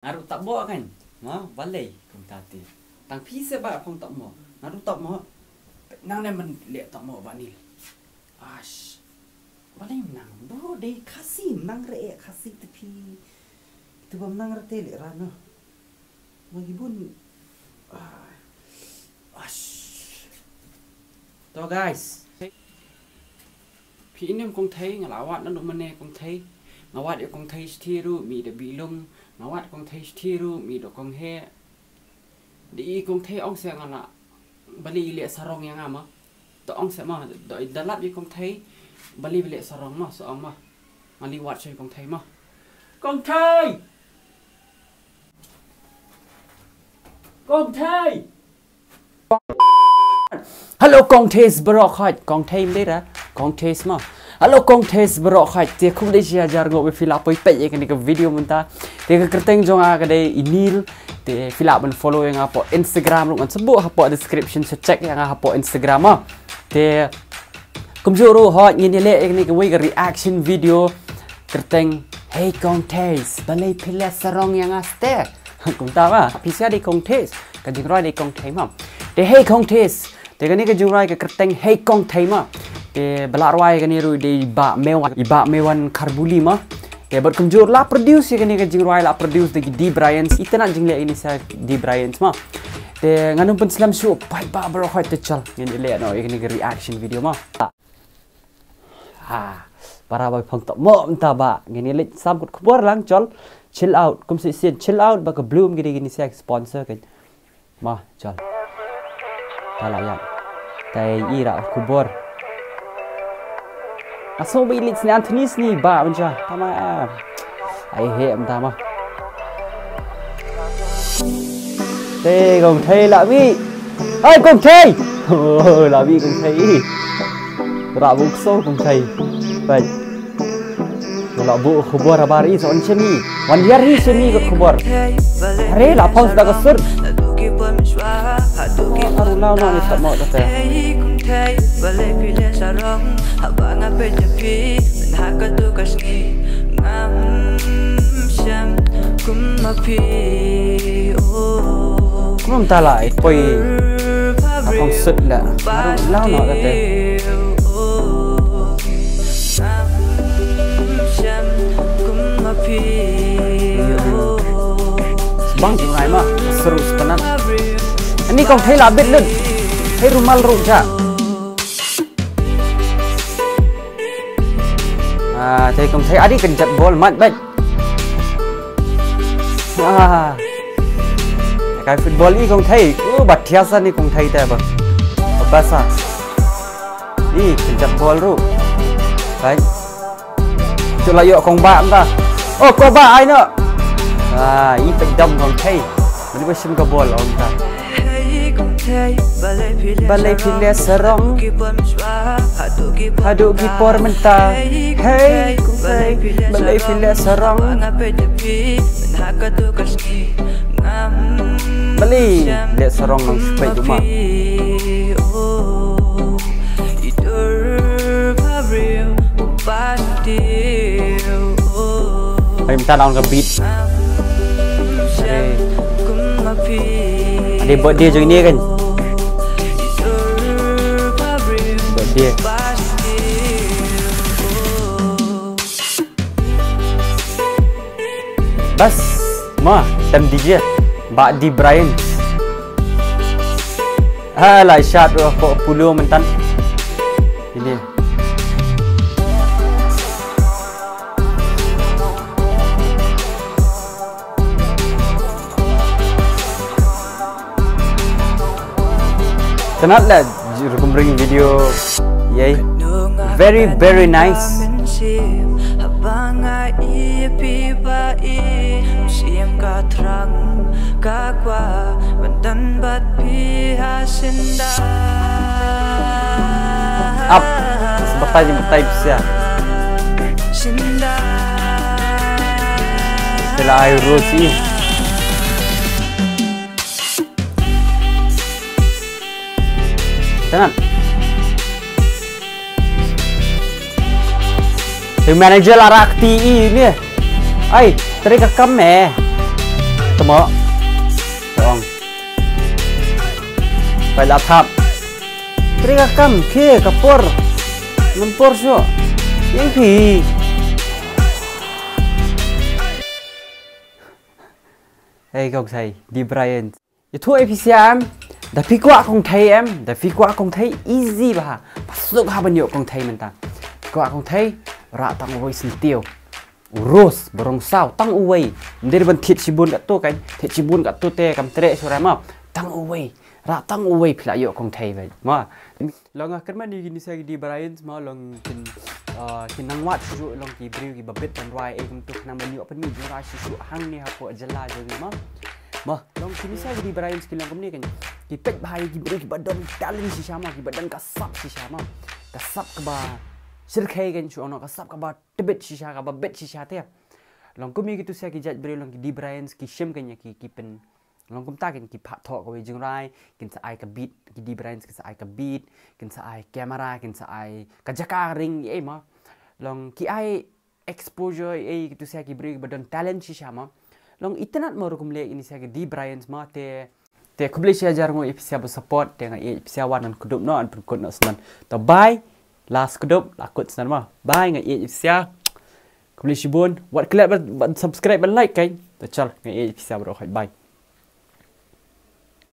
Naruh tak bawa kan? Balai kong tati. Tang pisa ba kong tak mau. Naruh tak mau. Nang ni men lihat tak mau vanil. Ash. Balai nang bo deh kasih nang re kasih tepi. Tu bam nang rete le rano. Bagi bun. Ash. To guys. Pi nem kong thai ngalawat nang mane kong thai. Ngawat kong thai stiru mi de bilum. Ngawat kong thai stiru mi do kong he. Di kong thai ong se ngana. Bali le sarong yang ama. To ong se ma do dalap ye kong thai. Bali le sarong ma so ong ma. Ngali wat sei kong thai ma. Kong thai. Kong thai. Hello kong thai bro khat kong thai le ra. Kong thai ma. Halo kong tes berok khat te khum dei sia jar go be fila poi pe kan ke video munta te ke kerteng jong a kadai inil te fila ben follow yang apa Instagram lu kan sebut apa description se check yang apa Instagram ah te kum juru hot ngin le ni ke we reaction video kerteng hey kong tes balai pila sarong yang aste kum ta ba pisia di kong tes ka jing roi di kong thai ma te hey kong tes te kan ni ke jing roi ke kerteng hey kong thai ma te belarwai kan ni ru di MEWAN KHARBULI mah te buat kemjur lah produce kan ni kan jing roi lah produce de DBRYN itu nak jing le ini saya DBRYN mah te nganum pun selam show pai ba bro khoi te chal ni le no ini reaction video mah para bai phong tok mo ta ba ni le sam kut khbor lang chal chill out kum si chill out ba ka bloom gini saya sponsor kan mah chal kala ya tai ira khbor Aso ba ilit ni Anthony's ni ba mancha tama ai he am tama te kong thai la bi ai kong thai la bi kong thai ra buk so kong thai bai la bu khabar habari son chemi wan year hi chemi ko khabar are la pause da ka sur aru lao na ni tak mau ta balai pilih sarong abang apa jadi nak tu kasih ngam syam kum mapi oh kum talai poi akong sut la aru lao na kata syam kum mapi bang tunai mah seru sepenan ini kong thai labit lun thai rumal ruja thầy cũng thấy adi cần chặt ball mạnh bệnh cái football đi cũng thấy bật thiệt ra đi cũng thấy thế bơ apa sa đi cần chặt ball ru đấy chỗ lại yo con bạn ta ô có ba ai nữa ý bệnh đâm cũng thấy mình đi xem cái ball ông ta balai pilih sarong hadu kipor mentah hey kongthei balai pilih sarong balai lihat sarong nang supaya cuma ay minta lawan ke beat ada birthday je ni kan birthday bas mah tem DJ Mbak DBRYN lah shot kok puluh mentan ini kenal lah bring video yay very nice up betai bisa setelah air rosi tenan manager larak TI ni ai tadi kakam mở không phải là thap mereka kam ke kapur lempur so yang pi hey KONGTHEI DBRYN itu episode dah fikwa KONGTHEI dah fikwa KONGTHEI easy bah masuk ha banyak KONGTHEI mentang fikwa KONGTHEI rak tang uai sentiu urus borong sao tang uai dari bentit cibun kat tu kan tit cibun kat tu te kam trek surai ma tang uai rak tang uai pila yo KONGTHEI bai ma long akan mani gini saya DBRYN ma long kin nang wat su long ki briu ki babet dan rai kum tu nang banyak pen mi rai su hang ni ha po jela jadi ma long kini saya DBRYN skill long ni kan ki pek bahai ki briu ki badan talent si sama ki badan kasap si sama kasap ke ba sirkai kan cu ono kasap ka ba tebet shisha ka ba bet shisha te long kum gitu sia ki jaj bre long ki DBRYN ki shem kan ya ki pen long kum ta kan ki pha tho ko jing rai kin sa ai ka beat ki DBRYN ki sa ai ka beat kin sa ai camera kin sa ai ka jaka ring e ma long ki ai exposure e gitu sia ki bre badan talent shisha ma long itanat mo kum le ini sia ki DBRYN ma te kubli sia jar ngo episode support te ngai episode wan kudup no an kun no snan to bye last kedop lakut senar mah bye ngai sia kubli shibun wat kelak subscribe dan like kan to chal ngai sia bro bye